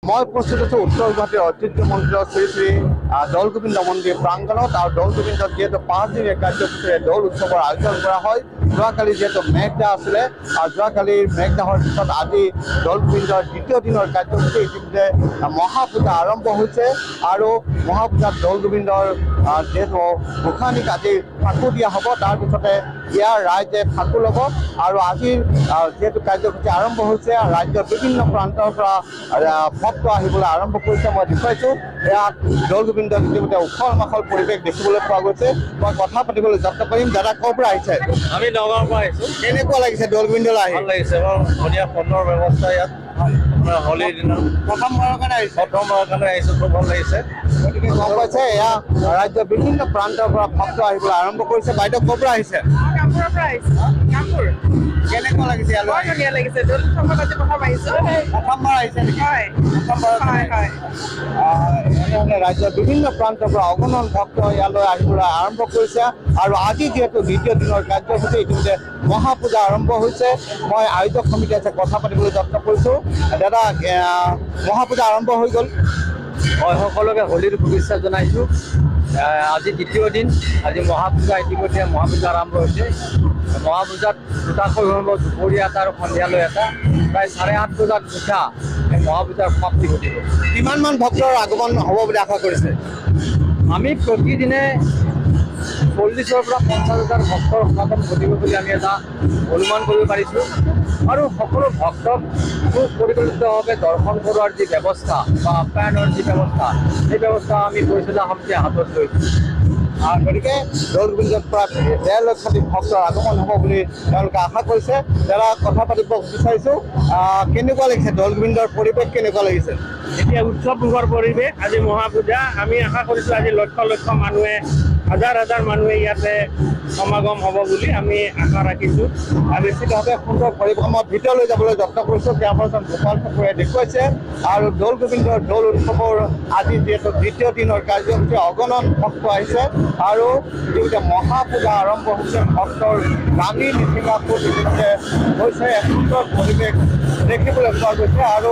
মই উপস্থিত আছোঁ উত্তৰ গুৱাহাটীৰ ঐতিহ্য মন্দিৰ শ্ৰী শ্ৰী দৌল গোবিন্দ মন্দিৰ প্ৰাংগণত আৰু দৌল গোবিন্দত যিহেতু 5 দিনীয়া কাৰ্যসূচীৰে দৌল উৎসৱৰ আয়োজন কৰা হয়। যোৱাকালি যিহেতু মেঘদা আছিলে আৰু যোৱাকালিৰ মেঘদাহৰ পিছত আজি দৌল গোবিন্দৰ দ্বিতীয় দিনৰ কাৰ্যসূচী ইতিমধ্যে মহাপূজা আৰম্ভ হৈছে আৰু মহাপূজাত দৌল গোবিন্দৰ যিহেতু গোসানীক আজি ফাকু দিয়া হ'ব, তাৰপিছতে ইয়াৰ ৰাইজে ফাকু ল'ব আৰু আজিৰ যিহেতু কাৰ্যসূচী আৰম্ভ হৈছে ৰাজ্যৰ বিভিন্ন প্ৰান্তৰ পৰা ভক্ত আহিবলৈ আৰম্ভ কৰিছে। মই দেখুৱাইছোঁ ইয়াত দৌল গোবিন্দত ইতিমধ্যে উখল মাখল পৰিৱেশ দেখিবলৈ পোৱা গৈছে। মই কথা পাতিবলৈ যত্ন কৰিম। দাদা ক'ৰ পৰা আহিছে? আমি নগাঁৱৰ পৰা আহিছোঁ। কেনেকুৱা লাগিছে দৌল গোবিন্দলৈ আহি? ভাল লাগিছে, বৰ ধুনীয়া সুন্দৰ ব্যৱস্থা ইয়াত। হোলীৰ দিনত প্ৰথমবাৰৰ কাৰণে আহিছে? প্ৰথমবাৰৰ কাৰণে আহিছোঁ, খুব ভাল লাগিছে। গতিকে গম পাইছে এয়া ৰাজ্যৰ বিভিন্ন প্ৰান্তৰ পৰা ভক্ত আহিবলৈ আৰম্ভ কৰিছে। বাইদেউ ক'ৰ পৰা আহিছে? কামপুৰৰ পৰা আহিছোঁ। কামপুৰ। কেনেকুৱা লাগিছে ইয়ালৈ? বৰ ধুনীয়া লাগিছে। দৌল উৎসৱত আজি প্ৰথম আহিছোঁ। প্ৰথমবাৰ আহিছে নেকি? হয় প্ৰথমবাৰৰ হয় হয়। এনেধৰণে ৰাজ্যৰ বিভিন্ন প্ৰান্তৰ পৰা অগণন ভক্ত ইয়ালৈ আহিবলৈ আৰম্ভ কৰিছে আৰু আজি যিহেতু দ্বিতীয় দিনৰ কাৰ্যসূচী ইতিমধ্যে মহাপূজা আৰম্ভ হৈছে। মই আয়োজক সমিতি আছে কথা পাতিবলৈ যত্ন কৰিছোঁ। দাদা মহাপূজা আৰম্ভ হৈ গ'ল? মই সকলোকে হোলীৰ শুভেচ্ছা জনাইছোঁ। আজি দ্বিতীয় দিন, আজি মহাপূজা ইতিমধ্যে মহাপূজা আৰম্ভ হৈছে। মহাপূজাত দুটাকৈ হ'ব, দুপৰীয়া এটা আৰু সন্ধিয়ালৈ এটা। প্ৰায় 8:30 বজাত উঠা এই মহাপূজাৰ সমাপ্তি ঘটিব। কিমানমান ভক্তৰ আগমন হ'ব বুলি আশা কৰিছে? আমি প্ৰতিদিনে 40,000 পৰা 50,000 ভক্তৰ সমাগম ঘটিব বুলি আমি এটা অনুমান কৰিব পাৰিছোঁ আৰু সকলো ভক্তক সুপৰিকল্পিতভাৱে দৰ্শন কৰোৱাৰ যি ব্যৱস্থা বা আপ্যায়নৰ যি ব্যৱস্থা, সেই ব্যৱস্থা আমি পৰিচালনা সমিতিয়ে হাতত লৈছোঁ। গতিকে দৌল গোবিন্দত প্ৰায় 1.5 লক্ষাধিক ভক্তৰ আগমন হ'ব বুলি তেওঁলোকে আশা কৰিছে। যাৰা কথা পাতিব বিচাৰিছোঁ, কেনেকুৱা লাগিছে দৌল গোবিন্দৰ পৰিৱেশ কেনেকুৱা লাগিছে? এতিয়া উৎসৱমুখৰ পৰিৱেশ, আজি মহাপূজা। আমি আশা কৰিছোঁ আজি লক্ষ লক্ষ মানুহে, হাজাৰ হাজাৰ মানুহে ইয়াতে সমাগম হ'ব বুলি আমি আশা ৰাখিছোঁ। নিশ্চিতভাৱে সুন্দৰ পৰিৱেশ। মই ভিতৰলৈ যাবলৈ যত্ন কৰিছোঁ। কেমেৰাপাৰ্চন গোপাল ঠাকুৰে দেখুৱাইছে আৰু দৌল গোবিন্দৰ দৌল উৎসৱৰ আজি যিহেতু দ্বিতীয় দিনৰ কাৰ্যসূচী অগণন ভক্ত আহিছে আৰু ইতিমধ্যে মহাপূজা আৰম্ভ হৈছে। ভক্তৰ নামি নিচিঙাপুৰ ইতিমধ্যে হৈছে। এক সুন্দৰ পৰিৱেশ দেখিবলৈ পোৱা গৈছে আৰু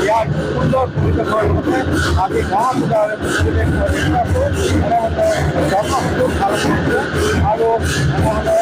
ইয়াৰ সুন্দৰ পৰিৱেশৰ লগতে আজি মহাপূজাৰ পৰিৱেশ মই দেখি আছোঁ। এনেধৰণে জনসংযোগ ভাল কৰিছে আৰু এনেধৰণে